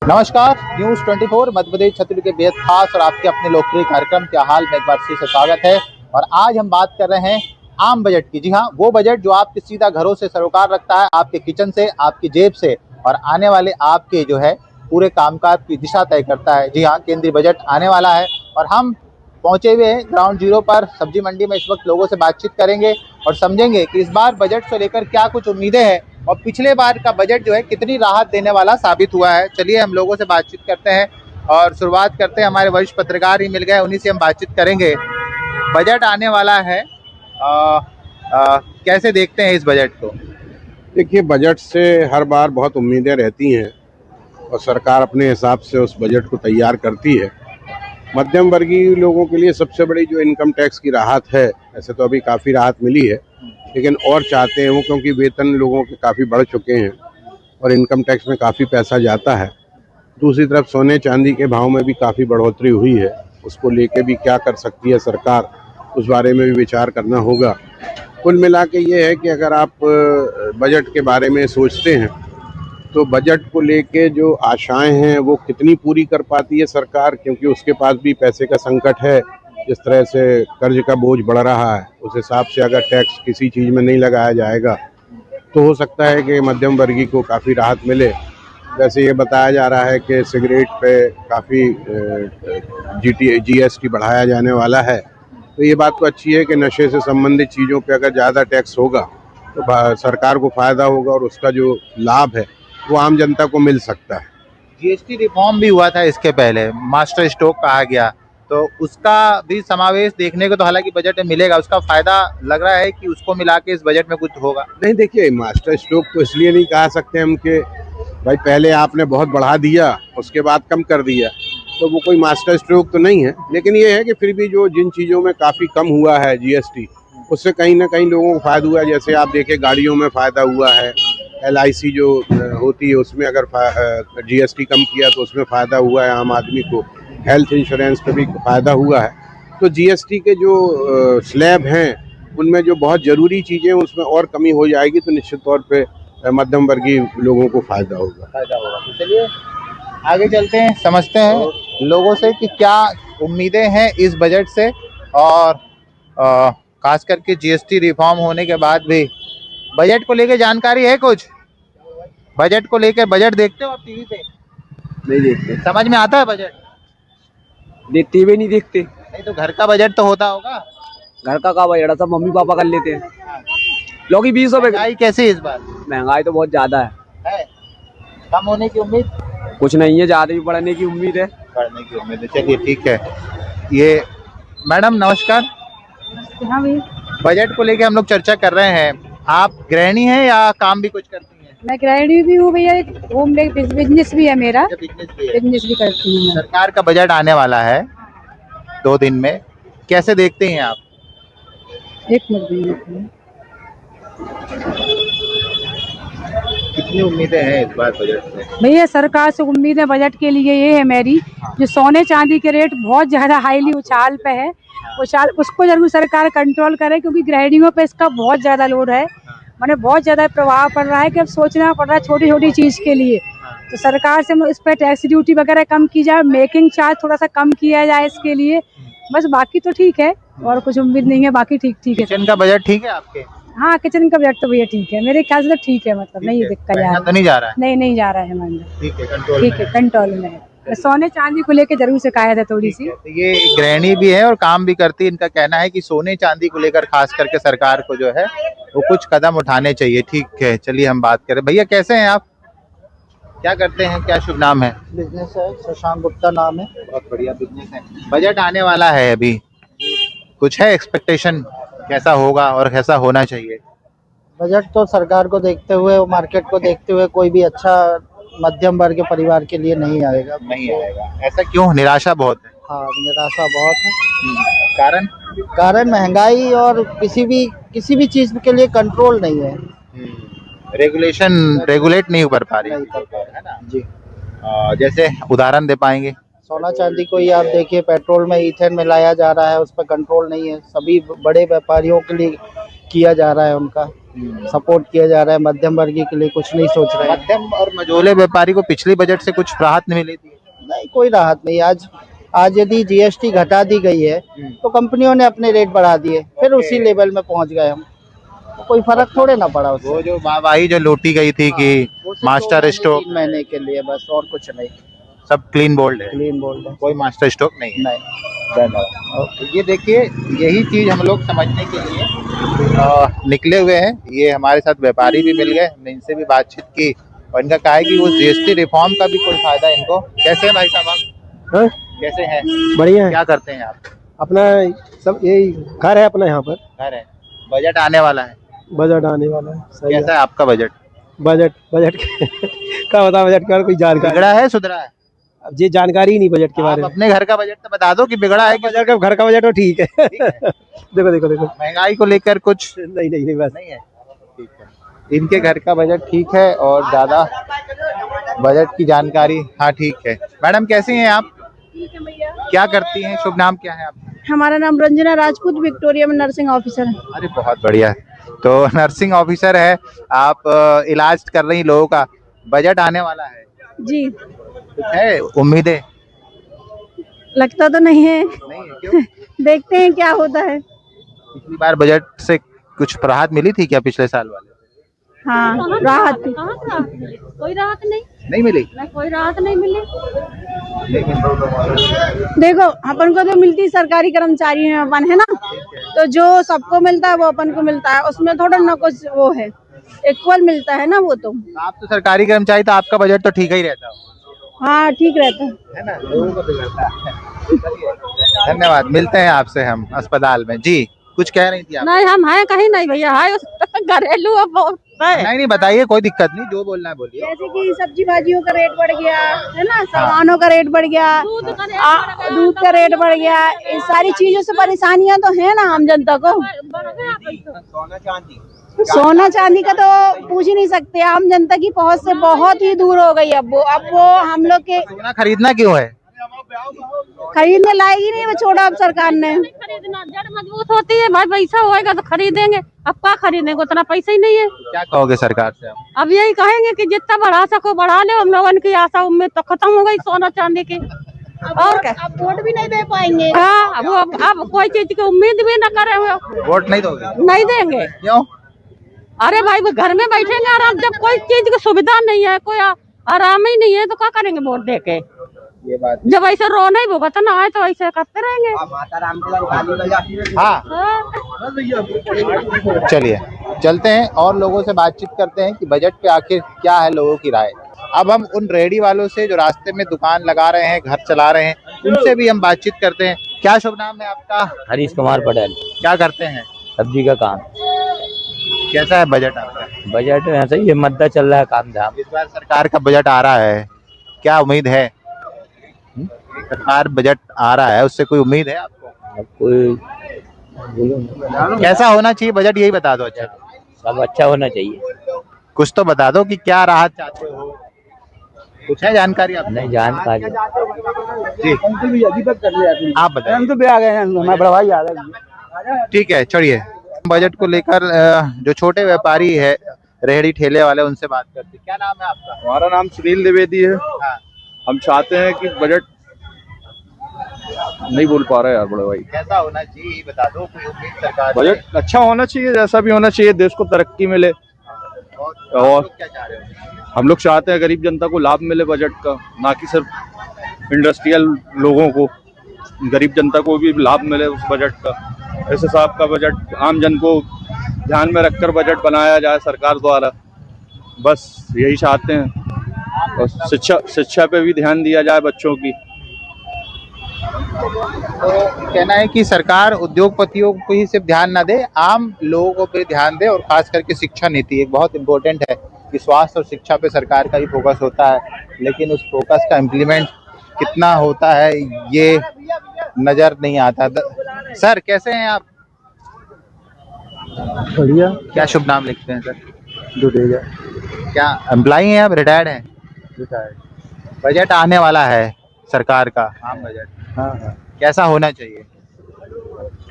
नमस्कार, न्यूज़ 24 मध्य प्रदेश छत्तीसगढ़ के बेहद खास और आपके अपने लोकप्रिय कार्यक्रम क्या हाल में एक बार फिर से स्वागत है। और आज हम बात कर रहे हैं आम बजट की। जी हाँ, वो बजट जो आपके सीधा घरों से सरोकार रखता है, आपके किचन से, आपकी जेब से और आने वाले आपके जो है पूरे कामकाज की दिशा तय करता है। जी हाँ, केंद्रीय बजट आने वाला है और हम पहुंचे हुए हैं ग्राउंड जीरो पर सब्जी मंडी में। इस वक्त लोगों से बातचीत करेंगे और समझेंगे कि इस बार बजट से लेकर क्या कुछ उम्मीदें हैं और पिछले बार का बजट जो है कितनी राहत देने वाला साबित हुआ है। चलिए हम लोगों से बातचीत करते हैं और शुरुआत करते हैं। हमारे वरिष्ठ पत्रकार ही मिल गए, उन्हीं से हम बातचीत करेंगे। बजट आने वाला है, कैसे देखते हैं इस बजट को? देखिए, बजट से हर बार बहुत उम्मीदें रहती हैं और सरकार अपने हिसाब से उस बजट को तैयार करती है। मध्यम वर्गीय लोगों के लिए सबसे बड़ी जो इनकम टैक्स की राहत है, ऐसे तो अभी काफ़ी राहत मिली है, लेकिन और चाहते हैं वो, क्योंकि वेतन लोगों के काफ़ी बढ़ चुके हैं और इनकम टैक्स में काफ़ी पैसा जाता है। दूसरी तरफ सोने चांदी के भाव में भी काफ़ी बढ़ोतरी हुई है, उसको लेके भी क्या कर सकती है सरकार, उस बारे में भी विचार करना होगा। कुल मिला के ये है कि अगर आप बजट के बारे में सोचते हैं तो बजट को लेके जो आशाएं हैं वो कितनी पूरी कर पाती है सरकार, क्योंकि उसके पास भी पैसे का संकट है। जिस तरह से कर्ज का बोझ बढ़ रहा है, उस हिसाब से अगर टैक्स किसी चीज़ में नहीं लगाया जाएगा तो हो सकता है कि मध्यम वर्गीय को काफ़ी राहत मिले। वैसे ये बताया जा रहा है कि सिगरेट पे काफ़ी GST बढ़ाया जाने वाला है, तो ये बात तो अच्छी है कि नशे से संबंधित चीज़ों पे अगर ज़्यादा टैक्स होगा तो सरकार को फ़ायदा होगा और उसका जो लाभ है वो आम जनता को मिल सकता है। GST रिफॉर्म भी हुआ था इसके पहले, मास्टर स्ट्रोक कहा गया, तो उसका भी समावेश देखने को तो हालांकि बजट में मिलेगा। उसका फायदा लग रहा है कि उसको मिला के इस बजट में कुछ होगा? नहीं, देखिए, मास्टर स्ट्रोक तो इसलिए नहीं कह सकते हम कि भाई पहले आपने बहुत बढ़ा दिया उसके बाद कम कर दिया, तो वो कोई मास्टर स्ट्रोक तो नहीं है। लेकिन ये है कि फिर भी जो जिन चीज़ों में काफ़ी कम हुआ है GST, उससे कहीं ना कहीं लोगों को फ़ायदा हुआ है। जैसे आप देखें, गाड़ियों में फ़ायदा हुआ है, LIC जो होती है उसमें अगर GST कम किया तो उसमें फ़ायदा हुआ है आम आदमी को। हेल्थ इंश्योरेंस पे भी फ़ायदा हुआ है। तो GST के जो स्लैब हैं उनमें जो बहुत ज़रूरी चीज़ें हैं उसमें और कमी हो जाएगी तो निश्चित तौर पे मध्यम वर्गीय लोगों को फ़ायदा होगा। तो चलिए आगे चलते हैं, समझते हैं लोगों से कि क्या उम्मीदें हैं इस बजट से। और खास करके GST रिफॉर्म होने के बाद भी बजट को लेके जानकारी है कुछ? बजट को लेके, बजट देखते हो आप टीवी पे? नहीं देखते। समझ में आता है बजट? देखते भी नहीं देखते। नहीं तो घर का बजट तो होता होगा। घर का बजट सब मम्मी पापा कर लेते हैं। लौकी 20 रुपए। महंगाई कैसी इस बार? महंगाई तो बहुत ज्यादा है? कम होने की उम्मीद? कुछ नहीं है, ज्यादा ही बढ़ने की उम्मीद है। बढ़ने की उम्मीद है, चलिए ठीक है। ये मैडम नमस्कार। हाँ भैया, बजट को लेके हम लोग चर्चा कर रहे हैं। आप गृहिणी हैं या काम भी कुछ करती हैं? मैं गृहिणी भी हूँ भैया, एक होम बिजनेस भी है मेरा। बिजनेस भी है? बिजनेस भी करती हूँ मैं। सरकार का बजट आने वाला है 2 दिन में, कैसे देखते हैं आप? एक मिनट भैया, कितनी उम्मीदें हैं इस बार बजट से? भैया सरकार से उम्मीद है बजट के लिए ये है मेरी, जो सोने चांदी के रेट बहुत ज्यादा हाईली उछाल पे है, उछाल उसको जरूर सरकार कंट्रोल करे, क्योंकि गृहिणियों पे इसका बहुत ज्यादा लोड है। माने बहुत ज्यादा प्रभाव पड़ रहा है कि अब सोचना पड़ रहा है छोटी छोटी चीज के लिए। तो सरकार से इस पर टैक्स ड्यूटी वगैरह कम की जाए, मेकिंग चार्ज थोड़ा सा कम किया जाए इसके लिए। बस बाकी तो ठीक है और कुछ उम्मीद नहीं है, बाकी ठीक है। किचन का बजट ठीक है आपके? हाँ, किचन का बजट तो भैया ठीक है, मेरे ख्याल से तो ठीक है, मतलब नहीं दिक्कत जा रहा तो नहीं जा रहा है? नहीं जा रहा है हमारे। ठीक है, कंट्रोल ठीक है, कंट्रोल में है। सोने चांदी को लेके जरूर शिकायत है थोड़ी सी। तो ये गृहिणी भी है और काम भी करती है। इनका कहना है कि सोने चांदी को लेकर खास करके सरकार को जो है वो कुछ कदम उठाने चाहिए। ठीक है, चलिए हम बात करें। भैया कैसे हैं आप, क्या करते हैं, क्या शुभ नाम है? बिजनेस है, शशांक गुप्ता नाम है। बहुत बढ़िया बिजनेस है। बजट आने वाला है, अभी कुछ है एक्सपेक्टेशन कैसा होगा और कैसा होना चाहिए? बजट तो सरकार को देखते हुए, मार्केट को देखते हुए कोई भी अच्छा मध्यम वर्ग के परिवार के लिए नहीं आएगा। नहीं आएगा, ऐसा क्यों? निराशा बहुत है। हाँ, निराशा बहुत है। कारण? कारण महंगाई और किसी भी चीज के लिए कंट्रोल नहीं है। रेगुलेट नहीं कर पा रही नहीं कर पा है ना जी। जैसे उदाहरण दे पाएंगे? सोना चांदी को ही आप देखिए, पेट्रोल में इथेन मिलाया जा रहा है, उस पर कंट्रोल नहीं है। सभी बड़े व्यापारियों के लिए किया जा रहा है उनका। सपोर्ट किया जा रहा है, मध्यम वर्गीय के लिए कुछ नहीं सोच रहे हैं। मध्यम और मझोले व्यापारी को पिछले बजट से कुछ राहत नहीं मिली थी? नहीं, कोई राहत नहीं। आज यदि जीएसटी घटा दी गई है तो कंपनियों ने अपने रेट बढ़ा दिए, फिर उसी लेवल में पहुंच गए हम, तो कोई फर्क थोड़े ना पड़ा उससे। वो जो वाहवाही जो लूटी गई थी कि वो सिर्फ मास्टर स्ट्रोक 3 महीने के लिए बस, और कुछ नहीं। सब क्लीन बोल्ड है, क्लीन बोल्ड है, कोई मास्टर स्ट्रोक नहीं है। नहीं। तो ये देखिए, यही चीज हम लोग समझने के लिए निकले हुए हैं। ये हमारे साथ व्यापारी भी मिल गए, हमने इनसे भी बातचीत की और इनका कहा है कि वो जीएसटी रिफॉर्म का भी कोई फायदा इनको। कैसे हैं भाई साहब आप? हाँ? कैसे हैं? बढ़िया है। क्या करते हैं आप? अपना सब यही घर है अपना, यहाँ पर घर है। बजट आने वाला है, बजट आने वाला है। सही कैसा है। है आपका बजट? बजट का बता, बजट का कोई जानकारी बिगड़ा है सुधरा है? अब ये जानकारी ही नहीं बजट के आप बारे में। अपने घर का बजट तो बता दो कि बिगड़ा है कि बजट का, घर का बजट तो ठीक है। ठीक है। देखो देखो देखो, महंगाई को लेकर कुछ नहीं नहीं नहीं, बस नहीं है, ठीक है। इनके घर का बजट ठीक है और ज्यादा बजट की जानकारी, हाँ ठीक है। मैडम कैसी हैं आप? क्या करती हैं? शुभ नाम क्या है आपका? हमारा नाम रंजना राजपूत, विक्टोरिया में नर्सिंग ऑफिसर है। अरे बहुत बढ़िया। तो नर्सिंग ऑफिसर है आप, इलाज कर रही लोगों का। बजट आने वाला है, जी, कुछ है उम्मीदें? लगता तो नहीं है, नहीं है, क्यों? देखते हैं क्या होता है। पिछली बार बजट से कुछ राहत मिली थी क्या पिछले साल वाले? हाँ, राहत थी। कोई राहत नहीं मिली। कोई राहत नहीं मिली। देखो, अपन को तो मिलती सरकारी कर्मचारी है अपन, है ना, तो जो सबको मिलता है वो अपन को मिलता है, उसमें थोड़ा ना कुछ वो है, इक्वल मिलता है ना वो तो। आप तो सरकारी कर्मचारी, तो आपका बजट तो ठीक ही रहता होगा, हाँ, ठीक रहता है ना? लोगों को बिगड़ता है। धन्यवाद, मिलते हैं आपसे हम अस्पताल में। जी, कुछ कह रही थी आप? नहीं, हम हैं कहीं नहीं भैया, है घरेलू अब है। नहीं बताइए, कोई दिक्कत नहीं, जो बोलना है बोलिए। जैसे कि सब्जी भाजियों का रेट बढ़ गया है ना, सामानों का रेट बढ़ गया, दूध का रेट बढ़ गया, इन सारी चीजों से परेशानियां तो है ना आम जनता को। सोना चांदी का तो पूछ ही नहीं सकते, आम जनता की पहुंच से बहुत ही दूर हो गई। अब वो हम लोग के सोना खरीदना क्यों है? खरीदने लायक ही नहीं वो छोड़ा अब सरकार ने। खरीदना जड़ मजबूत होती है भाई, पैसा होएगा तो खरीदेंगे, अब क्या खरीदेंगे, उतना पैसा ही नहीं है। क्या कहोगे सरकार से आप? अब यही कहेंगे कि जितना बढ़ा सको बढ़ा ले, हम लोगों की आशा उम्मीद तो खत्म हो गई सोना चांदी की। और क्या, अब वोट भी नहीं दे पाएंगे। हाँ, अब कोई चीज की उम्मीद भी न करे हुए, वोट नहीं दोगे? नहीं देंगे। क्यों? अरे भाई, वो घर में बैठेंगे आराम, जब कोई चीज की सुविधा नहीं है, कोई आराम ही नहीं है, तो क्या करेंगे वोट दे के? ये बात, जब ऐसे रो नहीं भुगत ना आए तो ऐसे करते रहेंगे। हाँ। चलिए चलते हैं और लोगों से बातचीत करते हैं कि बजट पे आखिर क्या है लोगों की राय। अब हम उन रेडी वालों से जो रास्ते में दुकान लगा रहे हैं, घर चला रहे हैं, उनसे भी हम बातचीत करते हैं। क्या शुभ नाम है आपका? हरीश कुमार पटेल। क्या करते हैं? सब्जी का काम। कैसा है बजट आपका? बजट ऐसा ही है, मद्दा चल रहा है, काम धाम। इस बार सरकार का बजट आ रहा है, क्या उम्मीद है? सरकार बजट आ रहा है, उससे कोई उम्मीद है आपको? अब कोई कैसा होना चाहिए बजट, यही बता दो। अच्छा, सब अच्छा होना चाहिए। कुछ तो बता दो कि क्या राहत चाहते हो, कुछ है जानकारी आप? नहीं जानकारी। जी, आप बताइए। हम तो भी आ गए हैं, हमारा बड़ा भाई आ गया। ठीक है, छोड़िए। बजट को लेकर जो छोटे व्यापारी है, रेहड़ी ठेले वाले, उनसे बात करते हैं। क्या नाम है आपका? हमारा नाम सुनील द्विवेदी है। हाँ। हम चाहते हैं कि बजट नहीं बोल पा रहे यार बड़े भाई। कैसा होना चाहिए ये बता दो, कोई उम्मीद सरकार से? बजट अच्छा होना चाहिए, जैसा भी होना चाहिए, देश को तरक्की मिले। और क्या चाह रहे हो? हम लोग चाहते हैं गरीब जनता को लाभ मिले बजट का, ना कि सिर्फ इंडस्ट्रियल लोगों को, गरीब जनता को भी लाभ मिले उस बजट का। इस हिसाब का बजट आम जन को ध्यान में रखकर बजट बनाया जाए सरकार द्वारा, बस यही चाहते हैं। और शिक्षा पे भी ध्यान दिया जाए बच्चों की। तो कहना है कि सरकार उद्योगपतियों को ही सिर्फ ध्यान ना दे, आम लोगों पे ध्यान दे, और खास करके शिक्षा नीति एक बहुत इम्पोर्टेंट है कि स्वास्थ्य और शिक्षा पे सरकार का ही फोकस होता है, लेकिन उस फोकस का इम्प्लीमेंट कितना होता है ये नजर नहीं आता। सर कैसे हैं आप? बढ़िया। क्या शुभ नाम लिखते हैं सर? जुड़ेगा। क्या एम्प्लॉई हैं आप, रिटायर्ड हैं? बजट आने वाला है सरकार का, आम बजट। हाँ हाँ, कैसा होना चाहिए?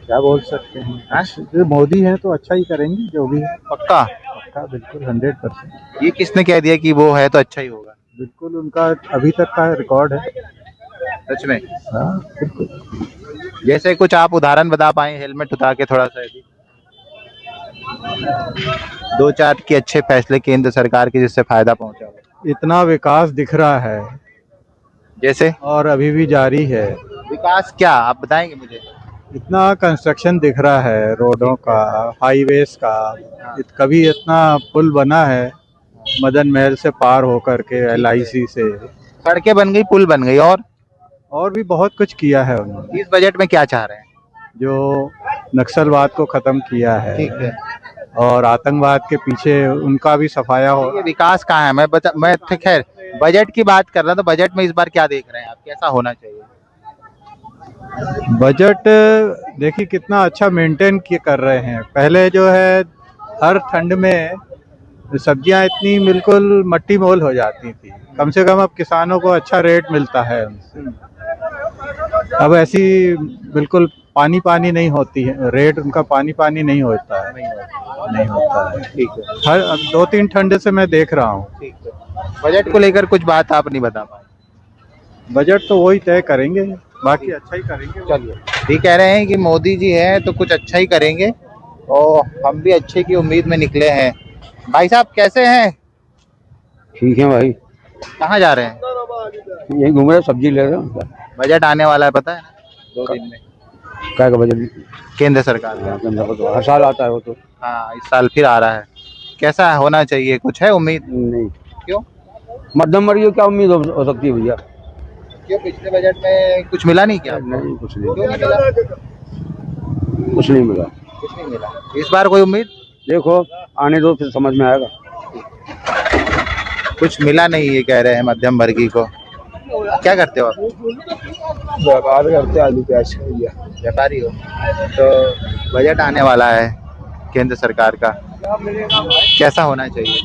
क्या बोल सकते हैं। हाँ? जो मोदी हैं तो अच्छा ही करेंगे, जो भी है पक्का? पक्का, बिल्कुल 100%। ये किसने कह दिया कि वो है तो अच्छा ही होगा? बिल्कुल उनका अभी तक का रिकॉर्ड है। सच में? हाँ बिल्कुल। जैसे कुछ आप उदाहरण बता पाए, हेलमेट उतार के थोड़ा सा यदि 2-4 के अच्छे फैसले केंद्र सरकार के जिससे फायदा पहुंचा हो। इतना विकास दिख रहा है जैसे और अभी भी जारी है। विकास क्या आप बताएंगे मुझे? इतना कंस्ट्रक्शन दिख रहा है, रोडों का, हाईवेज का। कभी इतना पुल बना है मदन महल से पार होकर के, LIC से। सड़कें बन गई, पुल बन गई, और भी बहुत कुछ किया है उन्होंने। इस बजट में क्या चाह रहे हैं? जो नक्सलवाद को खत्म किया है, ठीक है। और आतंकवाद के पीछे उनका भी सफाया हो। ये विकास कहाँ है? मैं खैर बजट की बात कर रहा हूँ, तो बजट में इस बार क्या देख रहे हैं आप, कैसा होना चाहिए? बजट देखिए कितना अच्छा मेंटेन कर रहे हैं। पहले जो है हर ठंड में सब्जियां इतनी बिल्कुल मट्टी मोल हो जाती थी, कम से कम अब किसानों को अच्छा रेट मिलता है उनसे। अब ऐसी बिल्कुल पानी पानी नहीं होती है, रेट उनका पानी पानी नहीं होता है, नहीं होता है। ठीक है। हर 2-3 ठंड से मैं देख रहा हूँ। ठीक है। बजट को लेकर कुछ बात आप नहीं बता पाए? बजट तो वही तय करेंगे, बाकी अच्छा ही करेंगे। चलिए, ये कह रहे हैं कि मोदी जी हैं तो कुछ अच्छा ही करेंगे, और हम भी अच्छे की उम्मीद में निकले हैं। भाई साहब कैसे हैं? ठीक है भाई, कहाँ जा रहे हैं? यही घूम रहे, सब्जी ले रहे हैं। बजट आने वाला है, पता है ना? 2 दिन में क्या का बजट? केंद्र सरकार का। तो हर साल आता है वो तो। हाँ, इस साल फिर आ रहा है। कैसा होना चाहिए, कुछ है उम्मीद? नहीं, क्यों? मध्यम वर्ग की क्या उम्मीद हो सकती है भैया? क्यों, पिछले बजट में कुछ मिला नहीं क्या? नहीं, कुछ नहीं, क्यों नहीं मिला? कुछ नहीं मिला। कुछ नहीं मिला। इस बार कोई उम्मीद? देखो आने दो, फिर समझ में आएगा। कुछ मिला नहीं, ये कह रहे हैं मध्यम वर्गीय को। क्या करते हो आप? व्यापार करते, आलू प्याज का भैया। व्यापारी हो? तो बजट आने वाला है केंद्र सरकार का, कैसा होना चाहिए?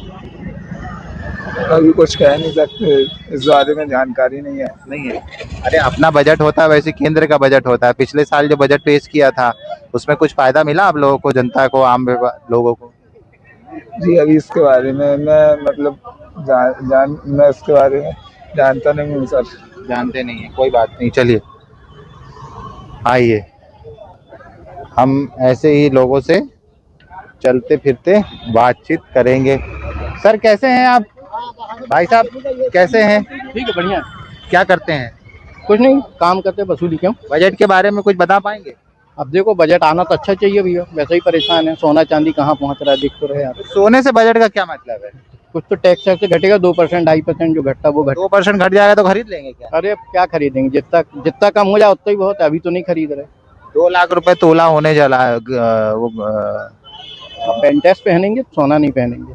अभी कुछ कह नहीं सकते, इस बारे में जानकारी नहीं है। नहीं है? अरे अपना बजट होता है, वैसे केंद्र का बजट होता है। पिछले साल जो बजट पेश किया था उसमें कुछ फायदा मिला आप लोगों को, जनता को, आम लोगों को? जी अभी इसके बारे में मैं मतलब मैं इसके बारे में जानता नहीं हूँ सर। जानते नहीं है, कोई बात नहीं। चलिए आइए, हम ऐसे ही लोगों से चलते फिरते बातचीत करेंगे। सर कैसे हैं आप? भाई साहब कैसे हैं? ठीक है, बढ़िया। क्या करते हैं? कुछ नहीं, काम करते, वसूली। क्यों? बजट के बारे में कुछ बता पाएंगे? अब देखो, बजट आना तो अच्छा चाहिए भैया, वैसे ही परेशान है। सोना चांदी कहाँ पहुँच रहा है, दिख तो रहे यार। सोने से बजट का क्या मतलब है? कुछ तो टैक्स से घटेगा, 2% 2.5% जो घटता वो घट। 2% घट जाएगा तो खरीद लेंगे क्या? अरे अब क्या खरीदेंगे, जितना कम हो जाए उतना ही बहुत है। अभी तो नहीं खरीद रहे। 2 लाख रुपए तोला होने चला है। अब पेंटेक्स पहनेंगे, सोना नहीं पहनेंगे।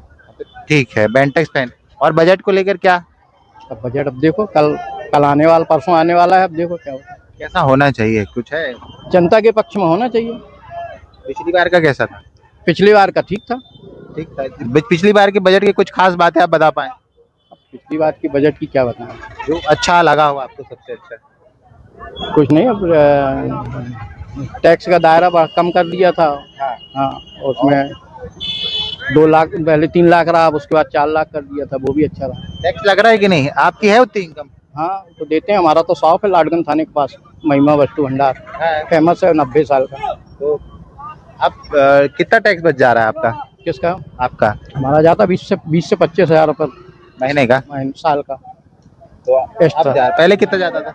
ठीक है, बेंटेक्स पहन। और बजट को लेकर क्या? अब बजट अब देखो, कल आने वाला, परसों आने वाला है। अब देखो क्या होता है। कैसा होना चाहिए, कुछ है? जनता के पक्ष में होना चाहिए। पिछली बार का कैसा था? पिछली बार का ठीक था। ठीक था। पिछली बार के बजट की कुछ खास बातें आप बता पाए? पिछली बार की बजट की क्या बताएं, जो अच्छा लगा हो आपको सबसे अच्छा? कुछ नहीं। अब टैक्स का दायरा कम कर दिया था। हाँ, उसमें 2 लाख, पहले 3 लाख रहा, अब उसके बाद 4 लाख कर दिया था, वो भी अच्छा रहा। टैक्स लग रहा है कि नहीं? आपकी है उतनी इनकम? हाँ, तो देते हैं। हमारा तो शॉप है लाडगंज थाने के पास, महिमा वस्तु भंडार, फेमस है, 90 साल का। तो अब कितना टैक्स बच जा रहा है आपका? किसका? आपका। हमारा जाता 20 से 25 हज़ार रुपये महीने का? साल का। तो अब पहले कितना जाता था?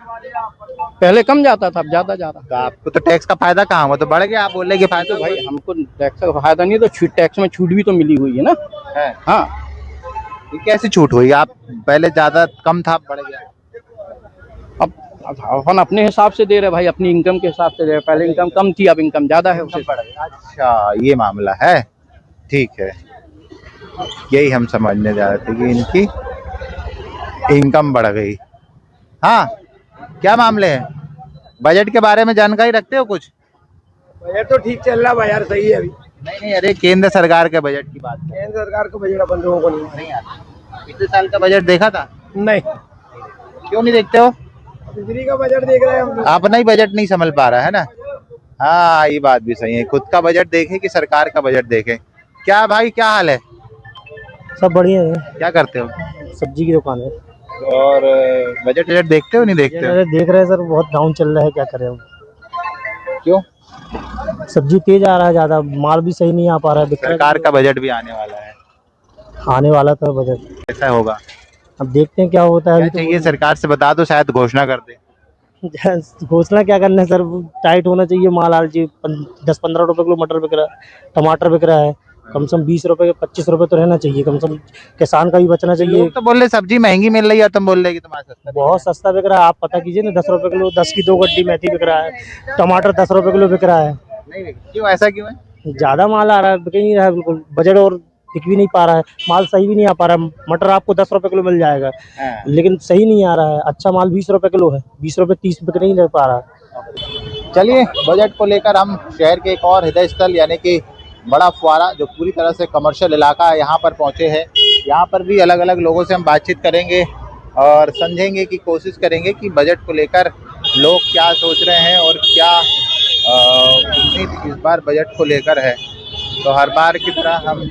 पहले कम जाता था, अब ज्यादा जा रहा। तो आपको तो टैक्स का फायदा कहाँ हुआ? तो बढ़ गया, आप बोल रहे कि फायदा? तो भाई हमको टैक्स का फायदा नहीं, तो टैक्स में छूट भी तो मिली हुई है ना। है? हाँ। ये कैसे छूट हुई? आप पहले ज्यादा कम था, बढ़ गया? अब अपन अपने हिसाब से दे रहे भाई, अपनी इनकम के हिसाब से दे रहे। पहले इनकम कम थी, अब इनकम ज्यादा है, उससे। अच्छा, ये मामला है। ठीक है, यही हम समझने जा रहे थे कि इनकी इनकम बढ़ गई। हाँ, क्या मामले हैं? बजट के बारे में जानकारी रखते हो कुछ? बजट तो ठीक चल रहा है यार, सही है अभी। नहीं, अरे केंद्र सरकार के बजट की बात। केंद्र सरकार का बजट अपन लोगों को नहीं आता। पिछले साल का बजट देखा था? नहीं। क्यों नहीं देखते हो? बिजली का बजट देख रहे हैं हम। अपना ही बजट नहीं संभल पा रहा है ना? हाँ ये बात भी सही है, खुद का बजट देखे कि सरकार का बजट देखे। क्या भाई क्या हाल है? सब बढ़िया है। क्या करते हो? सब्जी की दुकान है। और बजट बजट देखते हो नहीं देखते हो? देख रहे हैं सर, बहुत डाउन चल रहा है, क्या करें। क्यों? सब्जी तेज आ रहा है, ज्यादा माल भी सही नहीं आ पा रहा है। सरकार का बजट भी आने वाला है, आने वाला था बजट, कैसा होगा? अब देखते हैं क्या होता है। क्या चाहिए सरकार से बता दो, शायद घोषणा कर दे। घोषणा क्या करना है सर, टाइट होना चाहिए माल। हाल जी 10-15 रुपए किलो मटर बिक रहा है, टमाटर बिक रहा है। कम से कम 20 रुपए 25 रुपए तो रहना चाहिए, कम से कम किसान का भी बचना चाहिए। लोग तो बोल रहे सब्जी महंगी मिल रही है, तुम बोल रहे कि तुम्हारा सस्ता। बहुत सस्ता बिक रहा है, आप पता कीजिए ना। 10 रुपए किलो 10 की 2 गड्डी मेथी बिक रहा है, टमाटर 10 रुपए किलो बिक रहा है। नहीं क्यों, ऐसा क्यों है? ज्यादा माल आ रहा है, बिक ही नहीं रहा है बिल्कुल। बजट और दिख भी नहीं पा रहा है, माल सही भी नहीं आ पा रहा है। मटर आपको 10 रुपए किलो मिल जाएगा, लेकिन सही नहीं आ रहा है। अच्छा माल 20 रुपए किलो है, 20 रुपए 30 बिक नहीं रह पा रहा है। चलिए बजट को लेकर हम शहर के एक और हृदय स्थल यानी कि बड़ा फुआरा, जो पूरी तरह से कमर्शियल इलाका है, यहाँ पर पहुँचे हैं। यहाँ पर भी अलग अलग लोगों से हम बातचीत करेंगे और समझेंगे कि कोशिश करेंगे कि बजट को लेकर लोग क्या सोच रहे हैं और क्या उम्मीद इस बार बजट को लेकर है। तो हर बार की तरह हम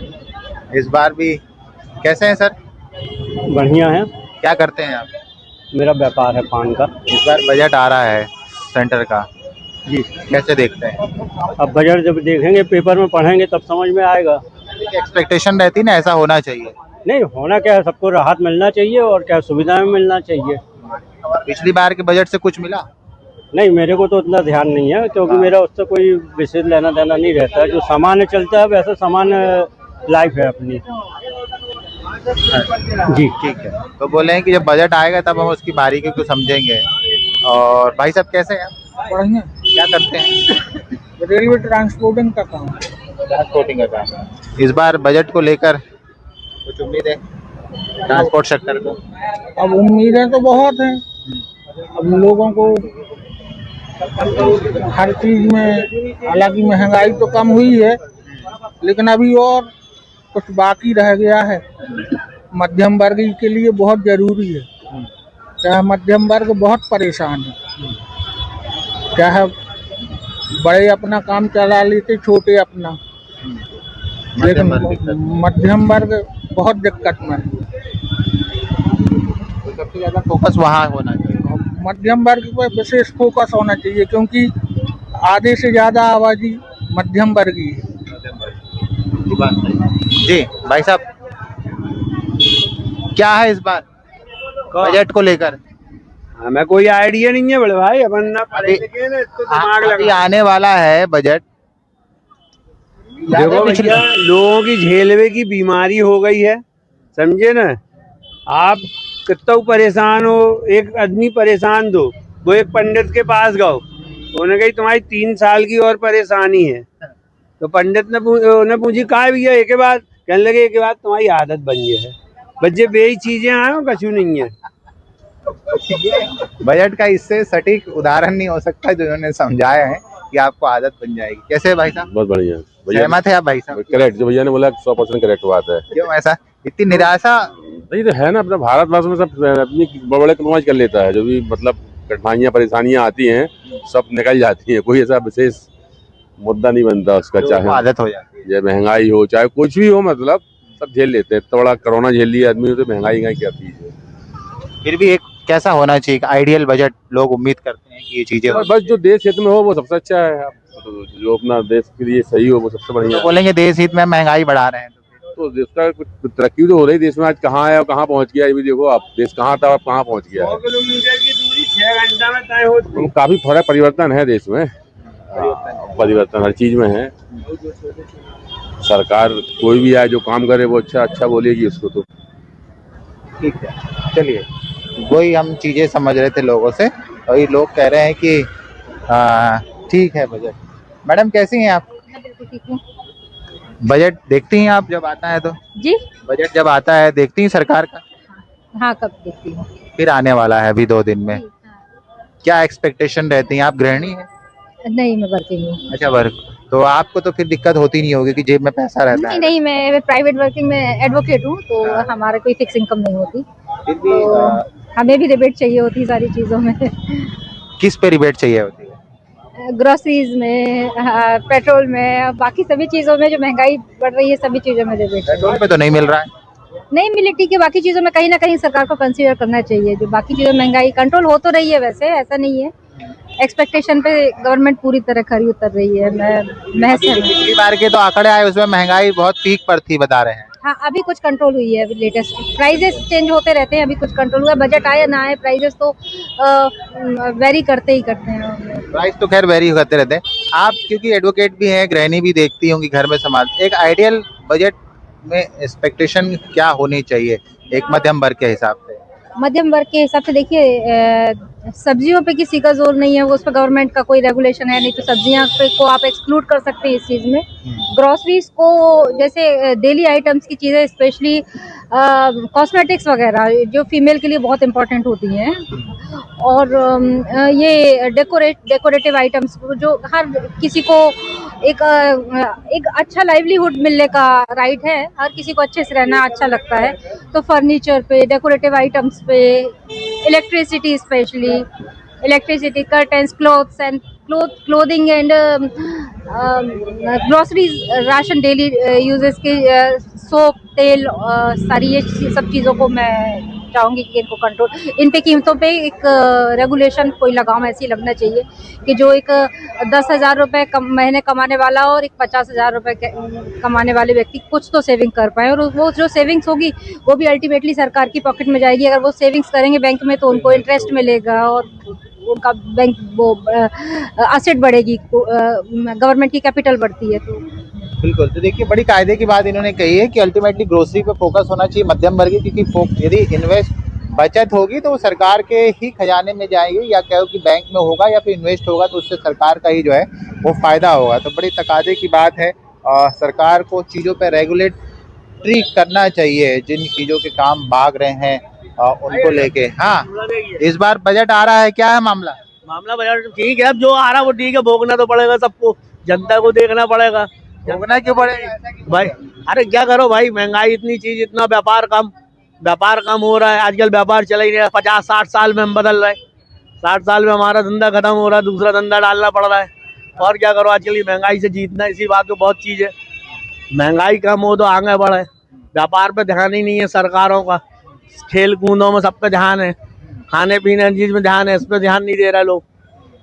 इस बार भी, कैसे हैं सर? बढ़िया है। क्या करते हैं आप? मेरा व्यापार है पान का। इस बार बजट आ रहा है सेंटर का जी, कैसे देखते हैं? अब बजट जब देखेंगे, पेपर में पढ़ेंगे, तब समझ में आएगा। एक्सपेक्टेशन रहती ना ऐसा होना चाहिए। नहीं होना क्या है, सबको राहत मिलना चाहिए और क्या सुविधाएं मिलना चाहिए। पिछली बार के बजट से कुछ मिला? नहीं, मेरे को तो उतना ध्यान नहीं है, क्योंकि मेरा उससे कोई विशेष लेना देना नहीं रहता है। जो सामान्य चलता है वैसे सामान्य लाइफ है अपनी। जी ठीक है, तो बोले हैं कि जब बजट आएगा तब हम उसकी बारीकी को समझेंगे। और भाई साहब कैसे हैं? बढ़िया। क्या करते हैं? रेलवे ट्रांसपोर्टिंग का काम। ट्रांसपोर्टिंग का काम। इस बार बजट को लेकर कुछ उम्मीद है ट्रांसपोर्ट सेक्टर को? अब उम्मीदें तो बहुत हैं। अब लोगों को हर चीज में, हालांकि महंगाई तो कम हुई है, लेकिन अभी और कुछ बाकी रह गया है। मध्यम वर्ग के लिए बहुत जरूरी है। क्या है, मध्यम वर्ग बहुत परेशान है। क्या है, बड़े अपना काम चला लेते, छोटे अपना, लेकिन मध्यम वर्ग बहुत दिक्कत में है। तो सबसे ज्यादा फोकस वहाँ होना चाहिए। मध्यम वर्ग पर विशेष फोकस होना चाहिए, क्योंकि आधे से ज्यादा आबादी मध्यम वर्गीय है। जी भाई साहब, क्या है इस बार बजट को लेकर? हमें कोई आइडिया नहीं है बड़े भाई, अपन ना अभी दिमाग अभी आने वाला है बजट। देखो भैया, लोगों की झेलवे की बीमारी हो गई है, समझे ना। आप कितना परेशान हो, एक आदमी परेशान दो, वो एक पंडित के पास गओ, उन्होंने कही तुम्हारी 3 साल की और परेशानी है। तो पंडित ने पूछी का भैया, एक बात कहने लगे, एक बात तुम्हारी आदत बन गई है। बच्चे बेई चीजें आए, कछु नहीं है। बजट का इससे सटीक उदाहरण नहीं हो सकता जो उन्होंने समझाया है कि आपको आदत बन जाएगी। कैसे भाई साहब? बहुत बढ़िया सहमत है आप भाई साहब? करेक्ट, जो भैया ने बोला 100% करेक्ट बात है। क्यों ऐसा, इतनी निराशा? नहीं तो है ना, अपना भारतवर्ष में सब अपनी बड़े कमाई कर लेता है। जो भी मतलब कठिनाइयाँ परेशानियाँ आती हैं सब निकल जाती हैं, कोई ऐसा विशेष मुद्दा नहीं बनता उसका। चाहे आदत हो जाती है, चाहे महंगाई हो, चाहे कुछ भी हो, मतलब सब झेल लेते हैं। तो बड़ा कोरोना झेल लिया आदमी, तो महंगाई क्या चीज है। फिर भी एक कैसा होना चाहिए आइडियल बजट? लोग उम्मीद करते हैं कि ये चीजें बस जो देश हित में हो वो सबसे अच्छा है। तो जो अपना देश के लिए सही हो वो सबसे बढ़िया। तो बोलेंगे देश हित में महंगाई बढ़ा रहे हैं तो देश का तरक्की तो हो रही देश में। आज कहाँ है और कहाँ पहुँच गया, ये भी देखो आप। देश कहाँ था और कहाँ पहुँच गया है। 100 किलोमीटर की दूरी 6 घंटा में तय होती है। काफी थोड़ा परिवर्तन है देश में, परिवर्तन हर चीज में है। सरकार कोई भी आए जो काम करे वो अच्छा बोलेगी उसको। तो ठीक है, चलिए वही हम चीजें समझ रहे थे लोगों से, और ये लोग कह रहे हैं कि ठीक है बजट। मैडम कैसी हैं आप? बिल्कुल ठीक हूँ। बजट देखती हैं आप जब आता है तो? जी बजट जब आता है देखती हैं सरकार का? हाँ, कब देखती हूँ। फिर आने वाला है अभी 2 दिन में, क्या एक्सपेक्टेशन रहती है? आप गृहिणी हैं? नहीं, मैं वर्किंग हूँ। अच्छा वर्क, तो आपको तो फिर दिक्कत होती नहीं होगी कि जेब में पैसा रहता है? नहीं, मैं प्राइवेट वर्किंग में एडवोकेट हूँ, तो हमारा कोई फिक्स इनकम नहीं होती। फिर भी तो हमें भी रिबेट चाहिए होती सारी चीजों में। किस पे रिबेट चाहिए होती है? ग्रोसरीज में, पेट्रोल में, बाकी सभी चीजों में जो महंगाई बढ़ रही है सभी चीजों में डेबिट पेट्रोल पे तो नहीं मिल रहा है। नहीं मिली, ठीक है, बाकी चीजों में कहीं ना कहीं सरकार को कंसीडर करना चाहिए। जो बाकी चीजों में महंगाई कंट्रोल हो तो रही है, वैसे ऐसा नहीं है, एक्सपेक्टेशन पे गवर्नमेंट पूरी तरह खरी उतर रही है। मैं पिछली बार के तो आंकड़े आए उसमें महंगाई बहुत पीक पर थी बता रहे हैं। हाँ, अभी कुछ कंट्रोल हुई है, अभी लेटेस्ट प्राइजेस चेंज होते रहते हैं, अभी कुछ कंट्रोल हुआ है। बजट आए या ना आए, प्राइजेस तो वेरी करते ही करते हैं। प्राइस तो खैर वेरी करते रहते हैं। आप क्योंकि एडवोकेट भी हैं, गृहिणी भी देखती होंगी घर में समाज, एक आइडियल बजट में एक्सपेक्टेशन क्या होनी चाहिए एक मध्यम वर्ग के हिसाब से? मध्यम वर्ग के हिसाब से देखिए, सब्जियों पे किसी का जोर नहीं है, वो उस पर गवर्नमेंट का कोई रेगुलेशन है नहीं, तो सब्जियां पे को आप एक्सक्लूड कर सकते हैं इस चीज़ में। ग्रोसरीज को, जैसे डेली आइटम्स की चीज़ें, स्पेशली कॉस्मेटिक्स वगैरह जो फीमेल के लिए बहुत इंपॉर्टेंट होती हैं, और ये डेकोरेटिव आइटम्स जो हर किसी को एक अच्छा लाइवलीहुड मिलने का राइट है, हर किसी को अच्छे से रहना अच्छा लगता है, तो फर्नीचर पे, डेकोरेटिव आइटम्स पे, electricity, specially electricity, curtains, clothing and groceries, ration, daily uses के, सोप, तेल, सारी ये सब चीज़ों को मैं चाहूँगी कि इनको कंट्रोल, इन पे कीमतों पे एक रेगुलेशन, कोई लगाम ऐसी लगना चाहिए कि जो एक 10,000 रुपये महीने कमाने वाला और एक 50,000 रुपये कमाने वाले व्यक्ति कुछ तो सेविंग कर पाए, और वो जो सेविंग्स होगी वो भी अल्टीमेटली सरकार की पॉकेट में जाएगी। अगर वो सेविंग्स करेंगे बैंक में तो उनको इंटरेस्ट मिलेगा और उनका बैंक वो असेट बढ़ेगी, गवर्नमेंट की कैपिटल बढ़ती है। तो बिल्कुल, तो देखिए बड़ी कायदे की बात इन्होंने कही है कि अल्टीमेटली ग्रोसरी पे फोकस होना चाहिए मध्यम वर्ग की, क्योंकि यदि इन्वेस्ट बचत होगी तो वो सरकार के ही खजाने में जाएगी, या कहो कि बैंक में होगा या फिर इन्वेस्ट होगा तो उससे सरकार का ही जो है वो फायदा होगा। तो बड़ी तकाजे की बात है, सरकार को चीज़ों पर रेगुलेटरी करना चाहिए, जिन चीज़ों के काम भाग रहे हैं उनको लेके। हाँ, इस बार बजट आ रहा है, क्या है मामला? मामला बजट ठीक है, अब जो आ रहा है वो ठीक है, भोगना तो पड़ेगा सबको, जनता को देखना पड़ेगा। भोगना क्यों पड़ेगा भाई? अरे क्या करो भाई, महंगाई इतनी चीज, इतना व्यापार कम हो रहा है आजकल, व्यापार चला ही नहीं। 50-60 साल में हम बदल रहे हैं, 60 साल में हमारा धंधा खत्म हो रहा है, दूसरा धंधा डालना पड़ रहा है। और क्या करो, आजकल ये महंगाई से जीतना, इसी बात को बहुत चीज है, महंगाई कम हो तो आगे बढ़े। व्यापार पे ध्यान ही नहीं है सरकारों का, खेल कूदों में सब पे ध्यान है, खाने पीने चीज में ध्यान है, इस पे ध्यान नहीं दे रहे लोग।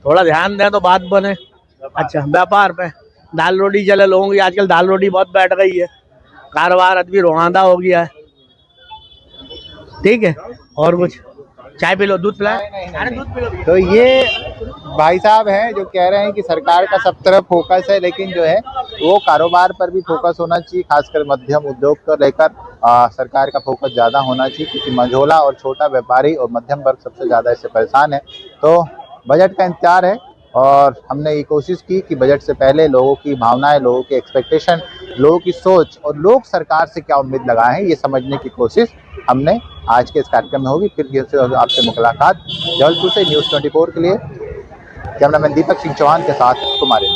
थोड़ा ध्यान दें तो बात बने। अच्छा, व्यापार पे दाल रोटी चले लोगों की, आजकल दाल रोटी बहुत बैठ गई है, कारोबार अभी रोहांदा हो गया है। ठीक है, और कुछ चाय पी लो, दूध पिलाए? अरे दूध पी लो। तो ये भाई साहब हैं जो कह रहे हैं कि सरकार का सब तरफ फोकस है, लेकिन जो है वो कारोबार पर भी फोकस होना चाहिए, खासकर मध्यम उद्योग को लेकर सरकार का फोकस ज़्यादा होना चाहिए, क्योंकि मझोला और छोटा व्यापारी और मध्यम वर्ग सबसे ज़्यादा इससे परेशान है। तो बजट का इंतजार है, और हमने ये कोशिश की कि बजट से पहले लोगों की भावनाएं, लोगों की एक्सपेक्टेशन, लोगों की सोच और लोग सरकार से क्या उम्मीद लगाए हैं, ये समझने की कोशिश हमने आज के इस कार्यक्रम में होगी। फिर आपसे मुलाकात जबलपुर से न्यूज़ 24 के लिए कैमरामैन दीपक सिंह चौहान के साथ कुमारी।